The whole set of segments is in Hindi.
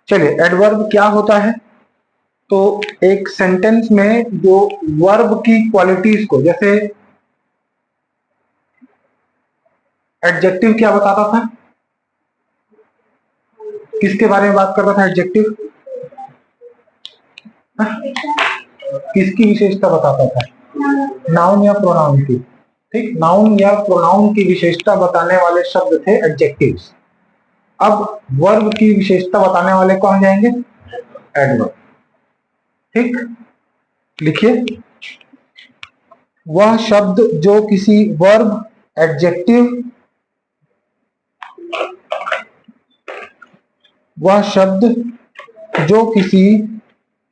चलिए, एडवर्ब क्या होता है? तो एक सेंटेंस में जो वर्ब की क्वालिटीज को, जैसे एडजेक्टिव क्या बताता था, किसके बारे में बात करता था एडजेक्टिव? किसकी विशेषता बताता था? नाउन या प्रोनाउन की। ठीक, नाउन या प्रोनाउन की विशेषता बताने वाले शब्द थे एडजेक्टिव्स। अब वर्ब की विशेषता बताने वाले कौन जाएंगे? एडवर्ब। ठीक, लिखिए, वह शब्द जो किसी वर्ब, एडजेक्टिव, वह शब्द जो किसी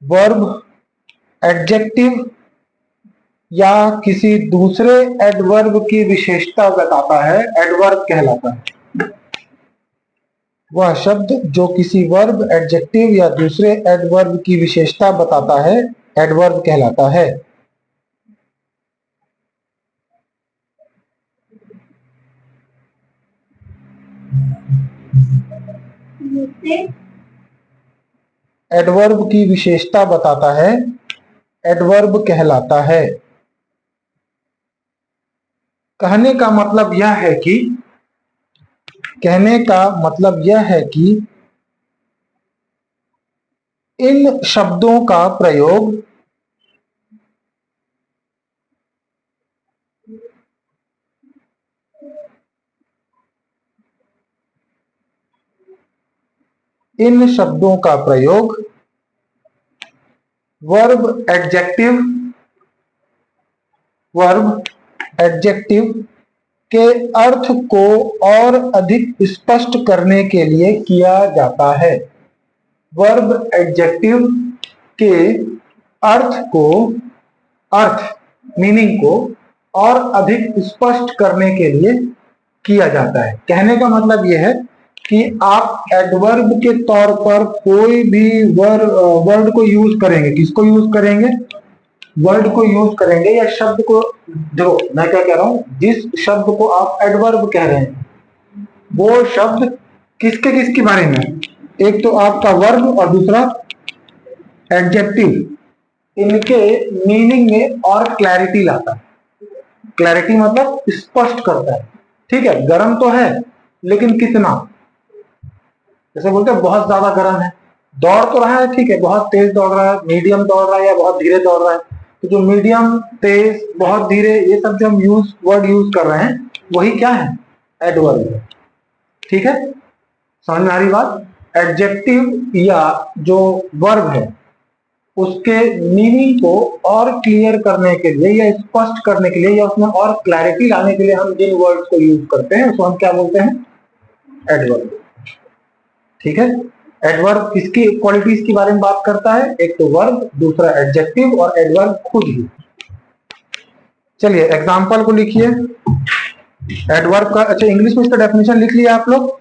वर्ब, एडजेक्टिव या किसी दूसरे एडवर्ब की विशेषता बताता है, एडवर्ब कहलाता है। वह शब्द जो किसी वर्ब, एडजेक्टिव या दूसरे एडवर्ब की विशेषता बताता है, एडवर्ब कहलाता है। एडवर्ब की विशेषता बताता है, एडवर्ब कहलाता है। कहने का मतलब यह है कि इन शब्दों का प्रयोग वर्ब, एडजेक्टिव के अर्थ को और अधिक स्पष्ट करने के लिए किया जाता है। वर्ब, एडजेक्टिव के मीनिंग को और अधिक स्पष्ट करने के लिए किया जाता है। कहने का मतलब यह है कि आप एडवर्ब के तौर पर कोई भी वर्ड को यूज करेंगे। किसको यूज करेंगे? वर्ड को यूज करेंगे या शब्द को। देखो मैं क्या कह रहा हूं, जिस शब्द को आप एडवर्ब कह रहे हैं वो शब्द किसके बारे में? एक तो आपका वर्ब और दूसरा एडजेक्टिव। इनके मीनिंग में और क्लैरिटी लाता है। क्लैरिटी मतलब स्पष्ट करता है। ठीक है, गर्म तो है लेकिन कितना? जैसे बोलते हैं बहुत ज्यादा गर्म है, दौड़ तो रहा है, ठीक है, बहुत तेज दौड़ रहा है, मीडियम दौड़ रहा है या बहुत धीरे दौड़ रहा है। तो जो मीडियम, तेज, बहुत धीरे, ये सब जो हम वर्ड यूज कर रहे हैं वही क्या है? एडवर्ब है। ठीक है, समझ में आ रही बात? एडजेक्टिव या जो वर्ब है उसके मीनिंग को और क्लियर करने के लिए या स्पष्ट करने के लिए या उसमें और क्लैरिटी लाने के लिए हम जिन वर्ड्स को यूज करते हैं उसको हम क्या बोलते हैं? एडवर्ब। ठीक है, एडवर्ब किसकी क्वालिटीज के बारे में बात करता है? एक तो वर्ब, दूसरा एडजेक्टिव और एडवर्ब खुद ही। चलिए एग्जांपल को लिखिए एडवर्ब का। अच्छा, इंग्लिश में इसका डेफिनेशन लिख लिया आप लोग।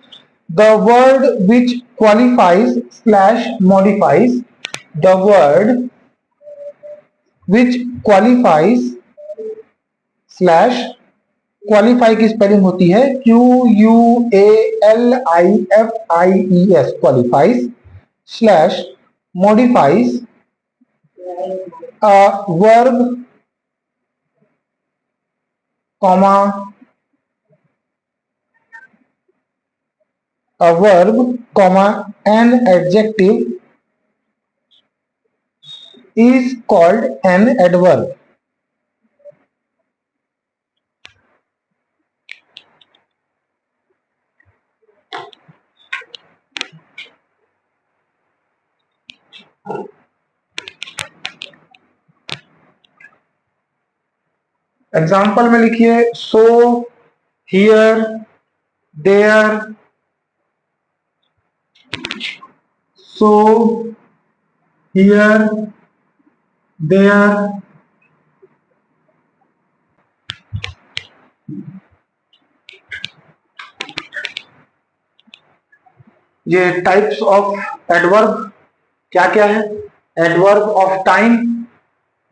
The word which qualifies slash modifies, the word which qualifies slash, qualify की स्पेलिंग होती है QUALIFIES, qualifies, slash modifies a verb, comma, an adjective is called an adverb. Example में लिखिए so, here, there, so, here, there. ये टाइप्स ऑफ एडवर्ब क्या क्या है? Adverb of time,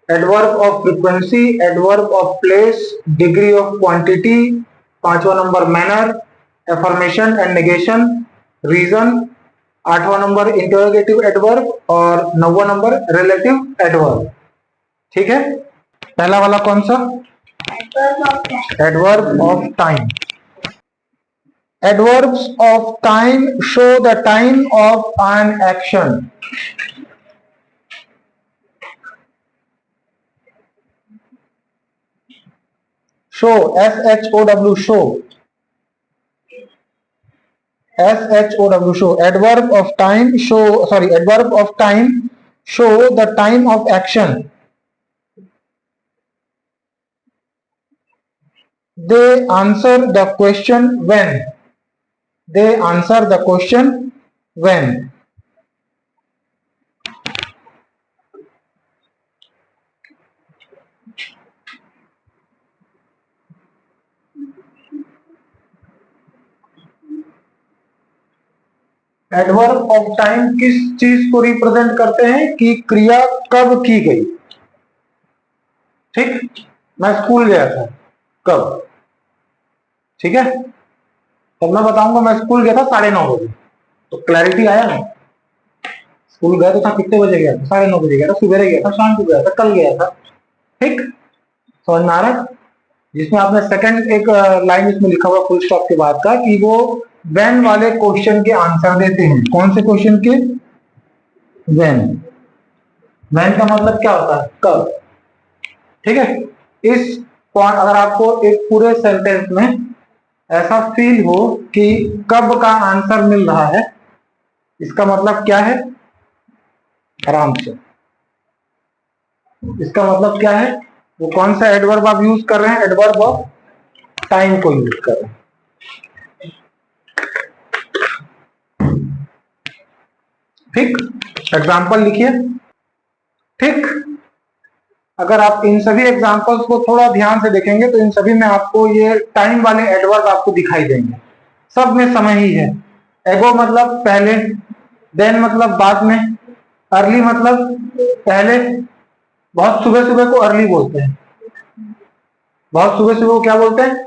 adverb of frequency, adverb of place, degree of quantity, पांचवा number manner, affirmation and negation, reason, 8वां नंबर इंटरोगेटिव एडवर्ब और 9वां नंबर रिलेटिव एडवर्ब। ठीक है, पहला वाला कौन सा? Adverb of time. Adverbs of time show the time of an action. Show, S-H-O-W, show. S-H-O-W, show. Adverb of time show, sorry, adverb of time show the time of action. They answer the question when. They answer the question when. Adverb of time किस चीज को रिप्रेजेंट करते हैं कि क्रिया कब की गई। ठीक, मैं स्कूल गया था, कब? ठीक है, तब मैं बताऊंगा मैं स्कूल गया था 9:30 बजे, तो क्लैरिटी आया ना। स्कूल गया तो था कितने बजे गया था? 9:30 बजे गया था, सवेरे गया था, शाम को गया था, कल गया था। ठीक, समझ में आ रहा है? जिसमें आपने सेकंड एक लाइन इसमें लिखा हुआ फुल स्टॉप के बाद का कि वो व्हेन वाले क्वेश्चन के आंसर देते हैं। कौन से क्वेश्चन के? व्हेन। व्हेन का मतलब क्या होता है? कब। ठीक है, इस पॉइंट अगर आपको एक पूरे सेंटेंस में ऐसा फील हो कि कब का आंसर मिल रहा है, इसका मतलब क्या है? आराम से, इसका मतलब क्या है? वो कौन सा एडवर्ब आप यूज कर रहे हैं? एडवर्ब ऑफ टाइम को यूज कर रहे हैं। ठीक, एग्जाम्पल लिखिए। ठीक, अगर आप इन सभी एग्जाम्पल्स को थोड़ा ध्यान से देखेंगे तो इन सभी में आपको ये टाइम वाले एडवर्ब आपको दिखाई देंगे। सब में समय ही है। एगो मतलब पहले, देन मतलब बाद में, अर्ली मतलब पहले। बहुत सुबह सुबह को अर्ली बोलते हैं। बहुत सुबह सुबह को क्या बोलते हैं?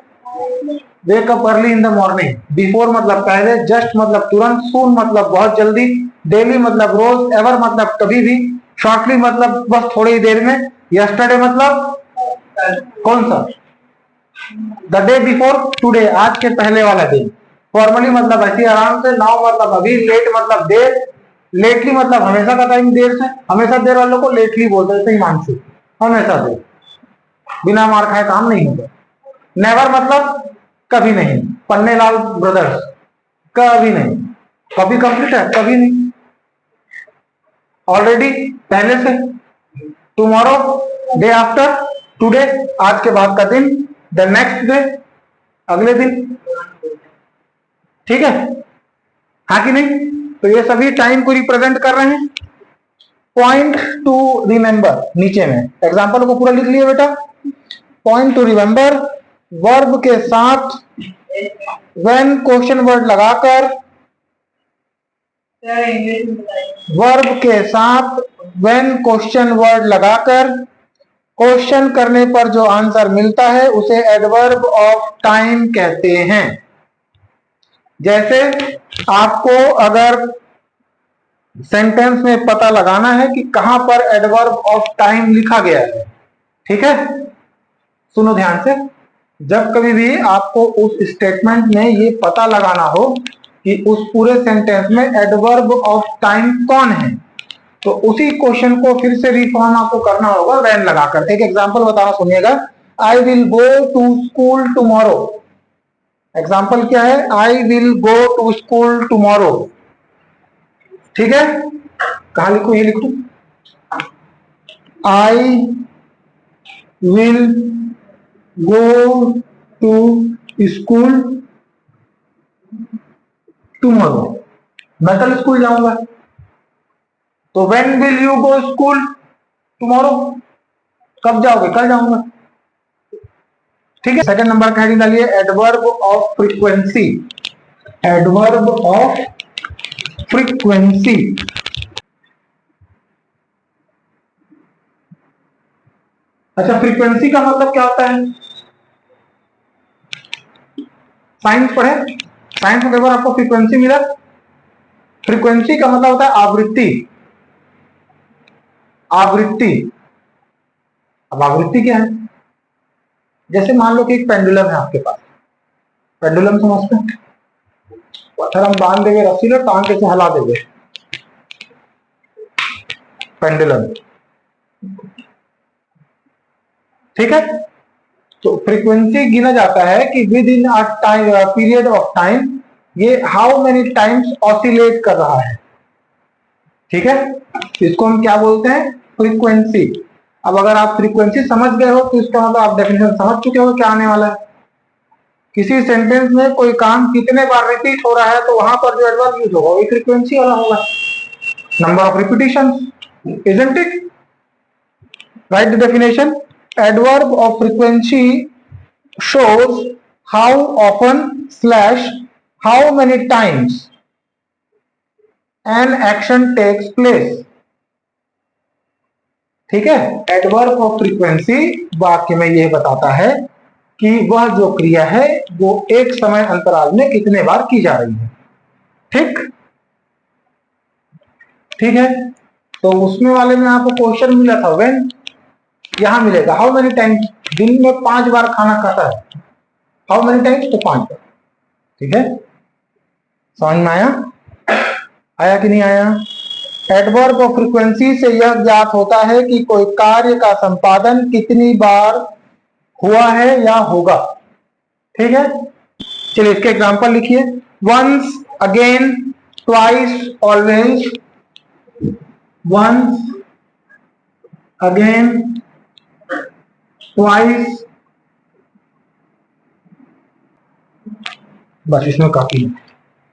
Wake up early in the morning. Before मतलब पहले, जस्ट मतलब तुरंत, सून मतलब बहुत जल्दी, डेली मतलब रोज, एवर मतलब कभी भी, शॉर्टली मतलब बस थोड़ी देर में, यस्टरडे मतलब कौन सा? द डे बिफोर टुडे, आज के पहले वाला दिन। फॉर्मली मतलब ऐसे आराम से, नाउ मतलब अभी, लेट मतलब देर, लेटली मतलब हमेशा का टाइम देर से। हमेशा देर वालों को लेटली बोलते हैं, सही मान से, हमेशा देर, बिना मार खाए काम नहीं होगा। नेवर मतलब कभी नहीं। पन्नेलाल ब्रदर्स, कभी नहीं। कभी कंप्लीट है, कभी नहीं। ऑलरेडी, पहले से। Tomorrow, day after. टुडे, आज के बाद का दिन। द नेक्स्ट डे, अगले दिन। ठीक है, हाँ कि नहीं? तो ये सभी टाइम को रिप्रेजेंट कर रहे हैं। पॉइंट टू रिमेंबर, नीचे में एग्जाम्पल को पूरा लिख लिया बेटा। पॉइंट टू रिमेंबर, वर्ब के साथ व्हेन क्वेश्चन वर्ड लगाकर, वर्ब के साथ व्हेन क्वेश्चन वर्ड लगाकर क्वेश्चन करने पर जो आंसर मिलता है उसे एडवर्ब ऑफ टाइम कहते हैं। जैसे आपको अगर सेंटेंस में पता लगाना है कि कहां पर एडवर्ब ऑफ टाइम लिखा गया है, ठीक है, सुनो ध्यान से। जब कभी भी आपको उस स्टेटमेंट में ये पता लगाना हो कि उस पूरे सेंटेंस में एडवर्ब ऑफ टाइम कौन है, तो उसी क्वेश्चन को फिर से रिफॉर्म आपको करना होगा व्हेन लगाकर। एक एग्जांपल बताना, सुनिएगा। I will go to school tomorrow. Example क्या है? I will go to school tomorrow. ठीक है, कहां लिखूं? ये लिखूं, I will go to school tomorrow. मैं कल स्कूल जाऊंगा। तो when will you go school tomorrow? कब जाओगे? कल जाऊंगा। ठीक है, सेकंड नंबर का हेडिंग डालिए, adverb of frequency. Adverb of frequency. अच्छा, फ्रीक्वेंसी का मतलब क्या होता है? साइंस पढ़े, साइंस में कई बार आपको फ्रीक्वेंसी मिला, फ्रीक्वेंसी का मतलब होता है आवृत्ति। आवृत्ति, अब आवृत्ति क्या है? जैसे मान लो कि एक पेंडुलम है आपके पास, पेंडुलम समझते हैं? पत्थर हम बांध देंगे रस्सी में, टांग के से हिला देंगे, पेंडुलम, ठीक है। तो फ्रीक्वेंसी गिना जाता है कि with in a time period of time ये हाउ मेनी टाइम्स ऑसिलेट कर रहा है, ठीक है। इसको हम क्या बोलते हैं? फ्रीक्वेंसी। अब अगर आप फ्रीक्वेंसी समझ गए हो तो इसका मतलब आप डेफिनेशन समझ चुके हो क्या आने वाला है। किसी सेंटेंस में कोई काम कितने बार रिपीट हो रहा है तो वहां पर जो एडवर्ब यूज होगा वो फ्रीक्वेंसी वाला होगा, number of repetition, isn't it? Right the definition, adverb of frequency shows how often / how many times an action takes place, ठीक है। adverb of frequency वाक्य में यह बताता है कि वह जो क्रिया है वो एक समय अंतराल में कितने बार की जा रही है, ठीक ठीक है। तो उसमें वाले में आपको क्वेश्चन मिला था व्हेन, यहां मिलेगा हाउ मेनी टाइम्स, दिन में 5 बार खाना खाता है, हाउ मेनी टाइम्स, तो 5 बार, ठीक है। समझ में आया? आया कि नहीं आया? एडवर्ब ऑफ फ्रीक्वेंसी से यह ज्ञात होता है कि कोई कार्य का संपादन कितनी बार हुआ है या होगा, ठीक है। चलिए इसके एग्जांपल लिखिए। Once, again, twice, always. Once, again, twice, बस इसमें काफी है।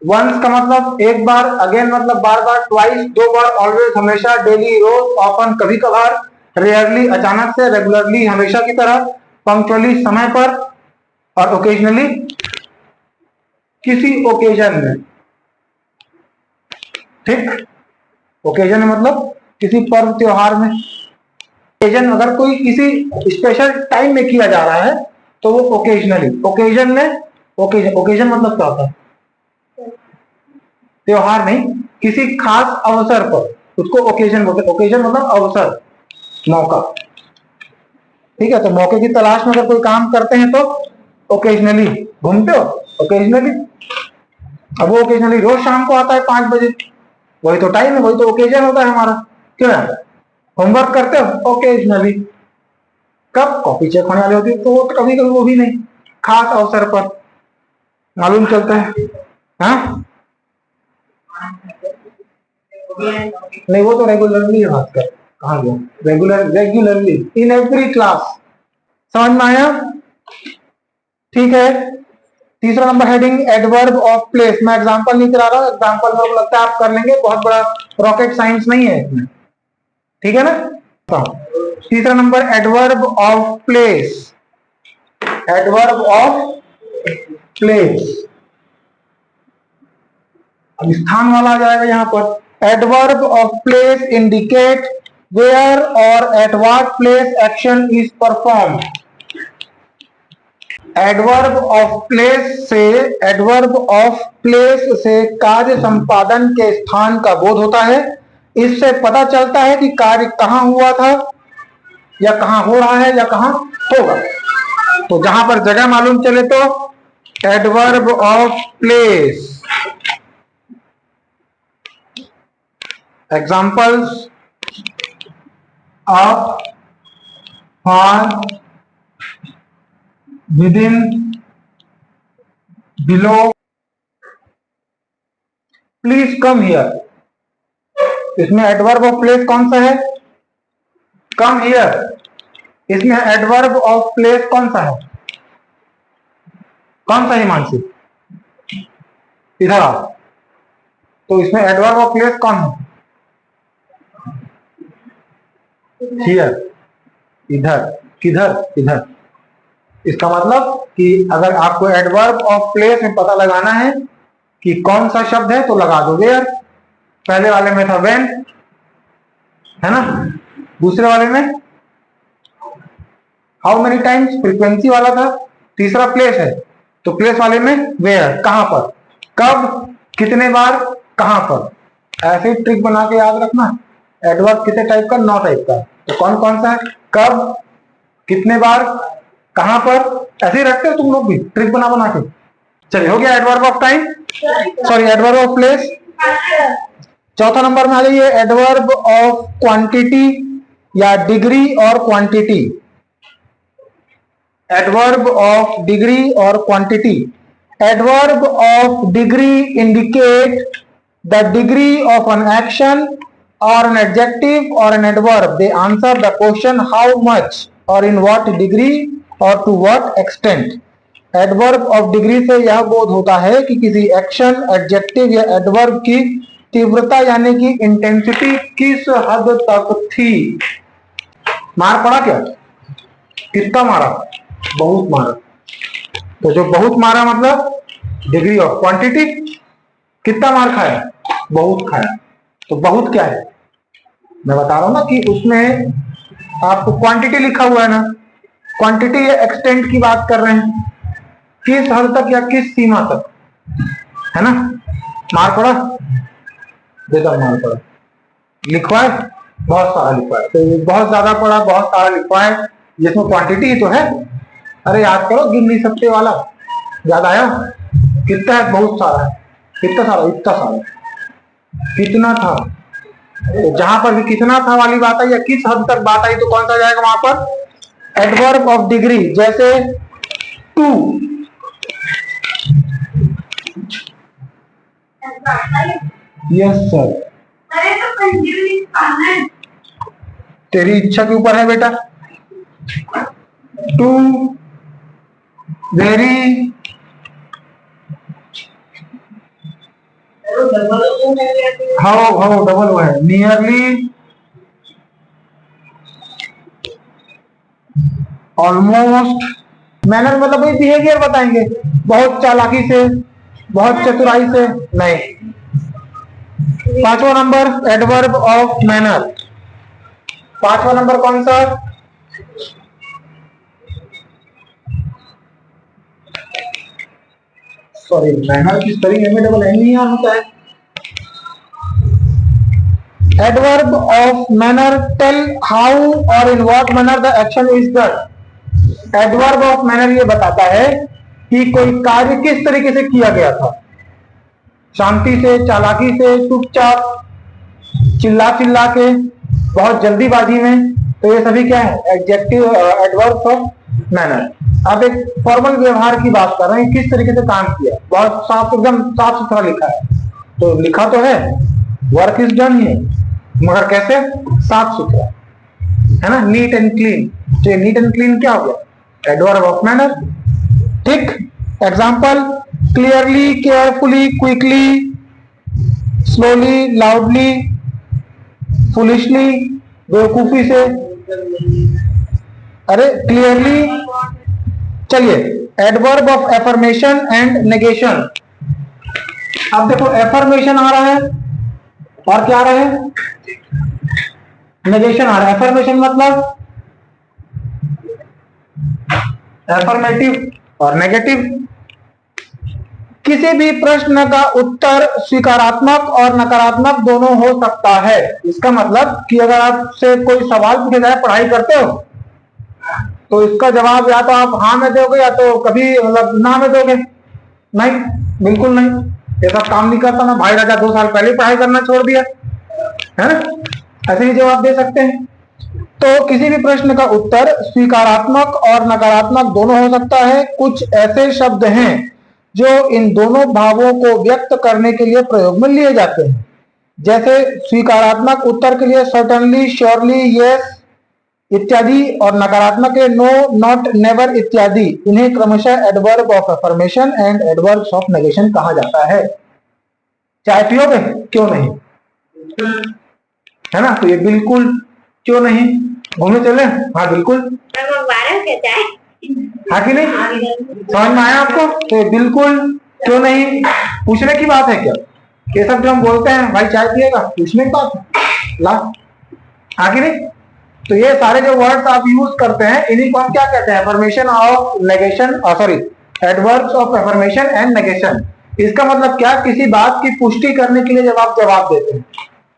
वंस का मतलब एक बार, अगेन मतलब बार बार, ट्वाइस 2 बार, ऑलवेज हमेशा, डेली रोज, ऑफन कभी कभार, रेयरली अचानक से, रेगुलरली हमेशा की तरह, पंक्चुअली समय पर, और ओकेजनली किसी ओकेजन में, ठीक। ओकेजन मतलब किसी पर्व त्योहार में। ओकेजन अगर कोई किसी स्पेशल टाइम में किया जा रहा है तो वो ओकेजनली, ओकेजन में, ओकेजन मतलब क्या होता है? त्योहार नहीं, किसी खास अवसर पर उसको ओकेजन बोलते हैं। ओकेजन मतलब अवसर, मौका, ठीक है। तो मौके की तलाश में अगर कोई काम करते हैं तो ओकेजनली, घूमते हो ओकेजनली। अब वो ओकेजनली रोज शाम को आता है 5 बजे, वही तो टाइम है, वही तो ओकेजन होता है हमारा, क्यों है? होमवर्क करते हो ओकेजनली, कब? कॉपी चेक होने वाली होती है तो वो कभी कभी, वो भी नहीं, खास अवसर पर मालूम चलता है। हाँ नहीं, वो तो रेगुलरली बात कर, कहाँ गया? Regular, regularly, in every class. समझ में आया? ठीक है। तीसरा number heading adverb of place. मैं एग्जांपल नहीं करा रहा हूं, एग्जांपल मेरे को लगता है आप कर लेंगे, बहुत बड़ा रॉकेट साइंस नहीं है इसमें, ठीक है ना। तीसरा number adverb of place. Adverb of place, अब स्थान वाला आ जाएगा यहां पर। Adverb of place indicate where और at what place action is perform. Adverb of place से, एडवर्ब ऑफ प्लेस से कार्य संपादन के स्थान का बोध होता है। इससे पता चलता है कि कार्य कहां हुआ था, या कहां हो रहा है, या कहां होगा। तो जहां पर जगह मालूम चले तो adverb of place. Examples of for, with in, below, please come here. इसमें एडवर्ब ऑफ प्लेस कौन सा है? Come here. इसमें एडवर्ब ऑफ प्लेस कौन सा है? कौन सा हिमांशु? इधर आओ। तो इसमें एडवर्ब ऑफ प्लेस कौन है? हियर, इधर, किधर, इधर। इसका मतलब कि अगर आपको एडवर्ब ऑफ प्लेस में पता लगाना है कि कौन सा शब्द है तो लगा दो वेयर। पहले वाले में था व्हेन, है ना। दूसरे वाले में हाउ मेनी टाइम्स, फ्रीक्वेंसी वाला था। तीसरा प्लेस है, तो प्लेस वाले में वेयर, कहां पर, कब, कितने बार, कहां पर। ऐसे ही ट्रिक बना के याद रखना। एडवर्ब कितने टाइप का? 9 टाइप का। तो कौन कौन सा है? कब, कितने बार, कहां पर, ऐसे ही रखते हो तुम लोग भी ट्रिक बना बना के। चलिए हो गया adverb of time, sorry adverb of place. चौथा नंबर में आ जाइए एडवर्ब ऑफ क्वांटिटी या डिग्री और क्वांटिटी। एडवर्ब ऑफ डिग्री और quantity. Adverb of degree indicate the degree of an action or an adjective or an adverb. They answer the question how much or in what degree or to what extent. Adverb of degree से यह बोध होता है कि किसी एक्शन, एडजेक्टिव या एडवर्ब की तीव्रता यानी कि इंटेंसिटी किस हद तक थी। मार पड़ा क्या? कितना मारा? बहुत मारा। तो जो बहुत मारा मतलब डिग्री ऑफ क्वांटिटी। कितना मार खाया? बहुत खाया। तो बहुत क्या है? मैं बता रहा हूं ना कि उसमें आपको क्वांटिटी लिखा हुआ है ना, क्वांटिटी या एक्सटेंट की बात कर रहे हैं, किस हद तक या किस सीमा तक, है ना। मार पड़ा? बेटा मार पड़ा लिखवा है, बहुत सारा लिखवा है। तो बहुत ज्यादा पड़ा, बहुत सारा लिखवा है, जिसमें क्वांटिटी ही तो है। अरे याद करो, गिन नहीं सकते वाला याद आया? कितना है? बहुत सारा है। कितना सारा? इतना सारा। कितना था? तो जहां पर भी कितना था वाली बात आई या किस हद तक बात आई तो कौन सा जाएगा वहां पर? Adverb of degree. जैसे टू, यस सर। तेरी इच्छा के ऊपर है बेटा। टू, वेरी, हाउ डबल वो है, नियरली, ऑलमोस्ट। मैनर मतलब वही बिहेवियर बताएंगे, बहुत चालाकी से, बहुत चतुराई से नहीं। पांचवा नंबर एडवर्ब ऑफ मैनर। पांचवा नंबर कौन सा? सॉरी, मैनर की स्पेलिंग में डबल एन ही होता है। Adverb of manner tell how और in what manner the action is done. Adverb of manner ये बताता है कि कोई कार्य किस तरीके से किया गया था, शांति से, चालाकी से, चुपचाप, चिल्ला चिल्ला के, बहुत जल्दीबाजी में। तो ये सभी क्या है? Adjective adverb of manner. आप एक फॉर्मल व्यवहार की बात कर रहे हैं, किस तरीके से काम किया, बहुत साफ, एकदम साफ सुथरा लिखा है। तो लिखा तो है, वर्क इज डन है, मगर कैसे? साफ सुथरा, है ना, नीट एंड क्लीन। तो नीट एंड क्लीन क्या हो गया? Adverb of manner. ठीक। Example, clearly, carefully, quickly, slowly, loudly, foolishly, बेवकूफी से। अरे क्लियरली। चलिए, adverb of affirmation and negation. अब देखो, एफर्मेशन आ रहा है और क्या आ रहा है? नेगेशन आ रहा है। एफर्मेशन मतलब एफर्मेटिव और नेगेटिव। किसी भी प्रश्न का उत्तर स्वीकारात्मक और नकारात्मक दोनों हो सकता है। इसका मतलब कि अगर आपसे कोई सवाल पूछा जाए, पढ़ाई करते हो, तो इसका जवाब या तो आप हाँ में दोगे या तो कभी मतलब ना में दोगे। नहीं, बिल्कुल नहीं, ये सब काम नहीं करता। ना भाई राजा 2 साल पहले पढ़ाई करना छोड़ दिया, है ना, ऐसे ही जवाब दे सकते हैं। तो किसी भी प्रश्न का उत्तर स्वीकारात्मक और नकारात्मक दोनों हो सकता है। कुछ ऐसे शब्द हैं जो इन दोनों भावों को व्यक्त करने के लिए प्रयोग में लिए जाते हैं। जैसे स्वीकारात्मक उत्तर के लिए सर्टेनली, श्योरली, यस इत्यादि, और नकारात्मक के नो, नॉट, नेवर इत्यादि। इन्हें क्रमशः adverb of affirmation and adverbs of negation कहा जाता है। चाय पियोगे? क्यों नहीं, है ना। तो ये बिल्कुल क्यों नहीं, घूमने चले? हाँ बिल्कुल। हाँ कि नहीं? समझ में आया आपको? तो बिल्कुल क्यों नहीं पूछने की बात है क्या? ये सब जो हम बोलते हैं, भाई चाय पिएगा, पूछने की बात है, ला। हाँ कि नहीं? तो ये सारे जो वर्ड्स आप यूज करते हैं, इन्हीं को हम क्या कहते हैं? Affirmation of negation, sorry, adverbs of affirmation and negation. इसका मतलब क्या, किसी बात की पुष्टि करने के लिए जब आप जवाब देते हैं।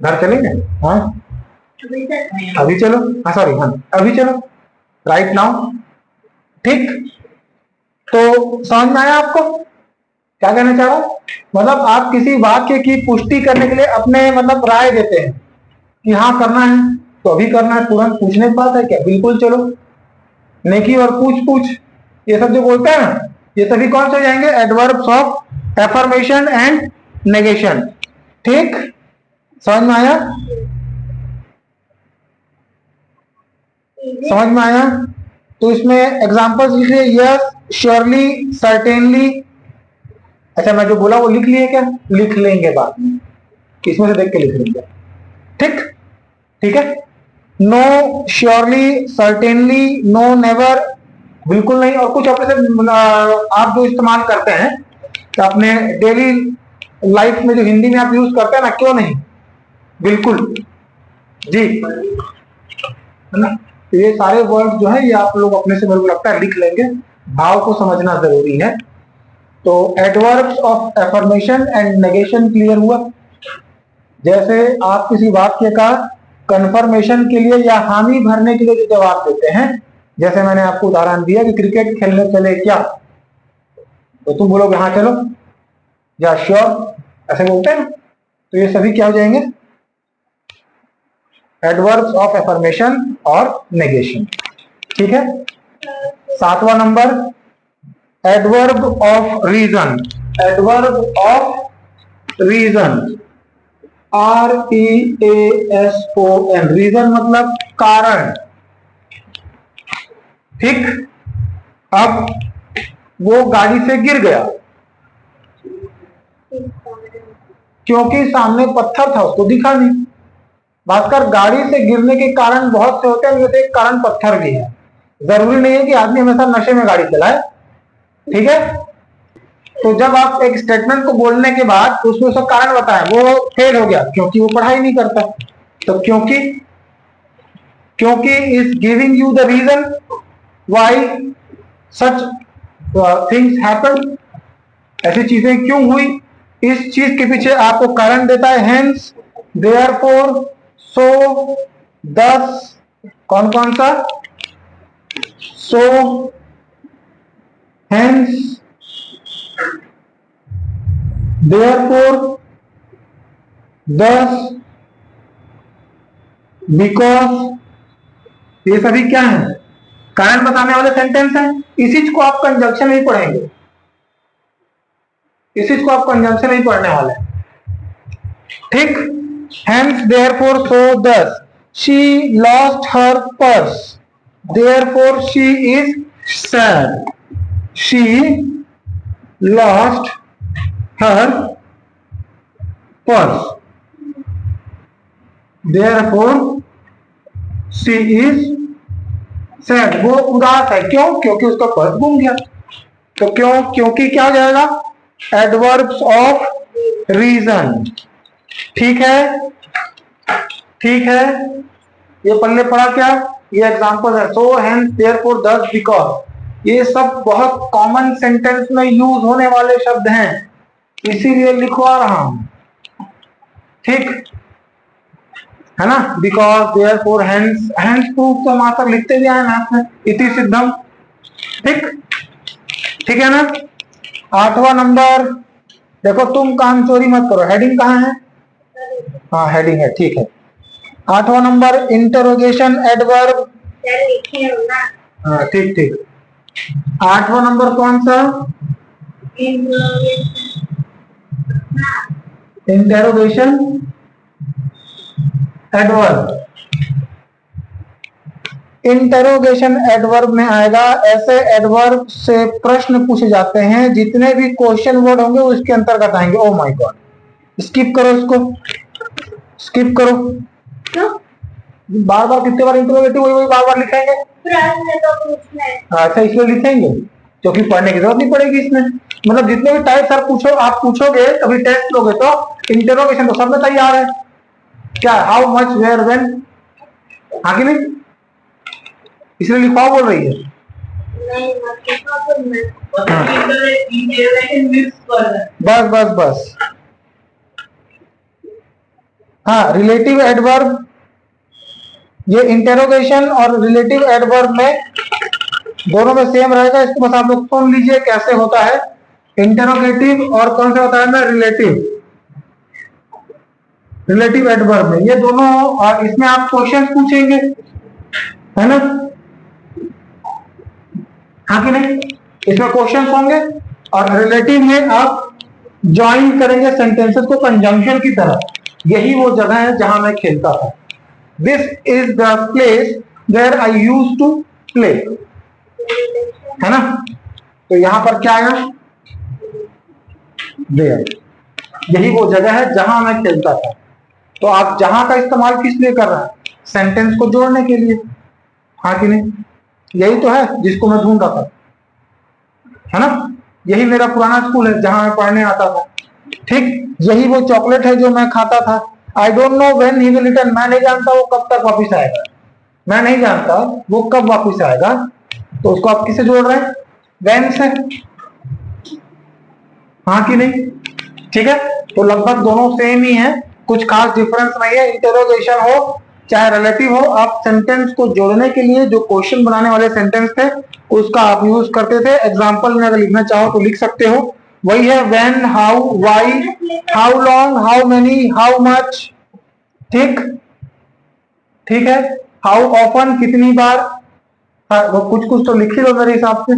घर चलेंगे? हाँ अभी चलो, हाँ सॉरी, हाँ अभी चलो, राइट नाउ। ठीक, तो समझ में आया आपको क्या कहना चाह रहा हूं? मतलब आप किसी वाक्य की पुष्टि करने के लिए अपने मतलब राय देते हैं कि हाँ करना है तो अभी करना है, तुरंत पूछने की बात है क्या, बिल्कुल चलो। नेकी और पूछ पूछ, ये सब जो बोलते हैं ना, ये सभी कौन से हो जाएंगे? Adverbs of affirmation and negation. ठीक, समझ में आया? समझ में आया? तो इसमें एग्जांपल्स लिख लिए, यस, श्योरली, सर्टेनली। अच्छा मैं जो बोला वो लिख लिए क्या? लिख लेंगे बाद में, इसमें से देख के लिख लेंगे। ठीक, ठीक है। No, surely, certainly, no, never, बिल्कुल नहीं। और कुछ अपने से आप जो इस्तेमाल करते हैं तो अपने डेली लाइफ में जो हिंदी में आप यूज करते हैं ना, क्यों नहीं, बिल्कुल जी, है ना। तो ये सारे वर्ड जो है ये आप लोग अपने से, मेरे को लगता है लिख लेंगे, भाव को समझना जरूरी है। तो adverbs of affirmation and negation clear हुआ। जैसे आप किसी वाक्य का कंफर्मेशन के लिए या हामी भरने के लिए जो जवाब देते हैं, जैसे मैंने आपको उदाहरण दिया कि क्रिकेट खेलने चले क्या, तो तुम बोलोगे हाँ चलो या श्योर, ऐसे बोलते हैं ना। तो ये सभी क्या हो जाएंगे? एडवर्ब्स ऑफ एफर्मेशन और नेगेशन। ठीक है। 7वां number, adverb of reason. Adverb of reason, REASON, reason मतलब कारण। ठीक, अब वो गाड़ी से गिर गया क्योंकि सामने पत्थर था, उसको दिखा नहीं। भास्कर, गाड़ी से गिरने के कारण बहुत से होते हैं, जैसे एक कारण पत्थर भी है। जरूरी नहीं है कि आदमी हमेशा नशे में गाड़ी चलाए। ठीक है। तो जब आप एक स्टेटमेंट को बोलने के बाद उसमें उसका कारण बताएं, वो फेल हो गया क्योंकि वो पढ़ाई नहीं करता। तो क्योंकि is giving you the reason why such things happen, ऐसी चीजें क्यों हुई, इस चीज के पीछे आपको कारण देता है। हेंस, देयरफॉर, सो, दस, कौन कौन सा? सो, हेंस, देयरफॉर, दस, बिकॉज, ये सभी क्या है? कारण बताने वाले सेंटेंस हैं। इसी को आप कंजंक्शन नहीं पढ़ेंगे, इसी को आप कंजंक्शन नहीं पढ़ने वाले। ठीक, हेंस, देयरफॉर, सो, दस, she lost her purse, therefore she is sad, she lost her purse, therefore she is sad, वो उदास है। क्यों? क्योंकि उसका पर्स गुम गया। तो क्योंकि क्या हो जाएगा? Adverbs of reason. ठीक है, ठीक है। ये पल्ले पड़ा क्या? ये एग्जांपल है। सो, हेंस, देयरफॉर, दस, बिकॉज, ये सब बहुत कॉमन सेंटेंस में यूज होने वाले शब्द हैं, इसीलिए लिखवा रहा हूं। ठीक है ना। Because, therefore, hence, hence proof तो मास्टर लिखते भी आए मैथ में, इति सिद्धम। ठीक, ठीक है ना। 8वां नंबर, देखो तुम काम चोरी मत करो, हेडिंग कहाँ है? हाँ हेडिंग है, ठीक है। 8वां नंबर, इंटरोगेशन एडवर्ब। हाँ ठीक ठीक। 8वां नंबर कौन सा? Interrogation adverb. इंटरोगेशन एडवर्ब में आएगा, ऐसे एडवर्ब से प्रश्न पूछे जाते हैं, जितने भी क्वेश्चन वर्ड होंगे उसके अंतर्गत आएंगे। ओ माय गॉड, स्किप करो इसको, स्किप करो। बार बार कितने बार इंटरोगेटिव वही बार बार लिखेंगे? अच्छा इसमें लिखेंगे क्योंकि पढ़ने की जरूरत नहीं पड़ेगी इसमें। मतलब जितने भी टाइप सर पूछो, आप पूछोगे कभी टेस्ट लोगे तो इंटरोगेशन तो सब में तैयार है। क्या? हाउ मच, वेयर, व्हेन, हाँ कि नहीं? इसलिए लिखवाओ बोल रही है। बस बस बस। हाँ, रिलेटिव एडवर्ब, ये इंटेरोगेशन और रिलेटिव एडवर्ब में दोनों में सेम रहेगा। इसको बस आप लोग सुन लीजिए कैसे होता है इंटेरोगेटिव और कौन सा होता है ना रिलेटिव। रिलेटिव एडवर्ब में ये दोनों, और इसमें आप क्वेश्चन पूछेंगे, है ना, हाँ कि नहीं? इसमें क्वेश्चन होंगे और रिलेटिव में आप ज्वाइन करेंगे सेंटेंसेस को कंजंक्शन की तरह। यही वो जगह है जहां मैं खेलता था। This is the place where I use to play, है ना? तो यहां पर क्या आया? देयर। यही वो जगह है जहां मैं खेलता था। तो आप जहां का इस्तेमाल किस लिए कर रहे हैं? सेंटेंस को जोड़ने के लिए, हाँ कि नहीं? यही तो है जिसको मैं ढूंढ रहा था, है ना? यही मेरा पुराना स्कूल है जहां मैं पढ़ने आता था। ठीक, यही वो चॉकलेट है जो मैं खाता था। I don't know when he will return, मैं नहीं जानता वो कब तक वापिस आएगा। मैं नहीं जानता वो कब वापिस आएगा। तो उसको आप किससे जोड़ रहे हैं? व्हेन से, हाँ कि नहीं? ठीक है, तो लगभग दोनों सेम ही है, कुछ खास डिफरेंस नहीं है। इंटरोगेशन हो चाहे रिलेटिव हो, आप सेंटेंस को जोड़ने के लिए जो क्वेश्चन बनाने वाले सेंटेंस थे उसका आप यूज करते थे। एग्जाम्पल में अगर लिखना चाहो तो लिख सकते हो। वही है when, how, why, how long, how many, how much. ठीक, ठीक है। हाउ ऑफन, कितनी बार। हाँ, वो कुछ कुछ तो लिख ही लो मेरे हिसाब से।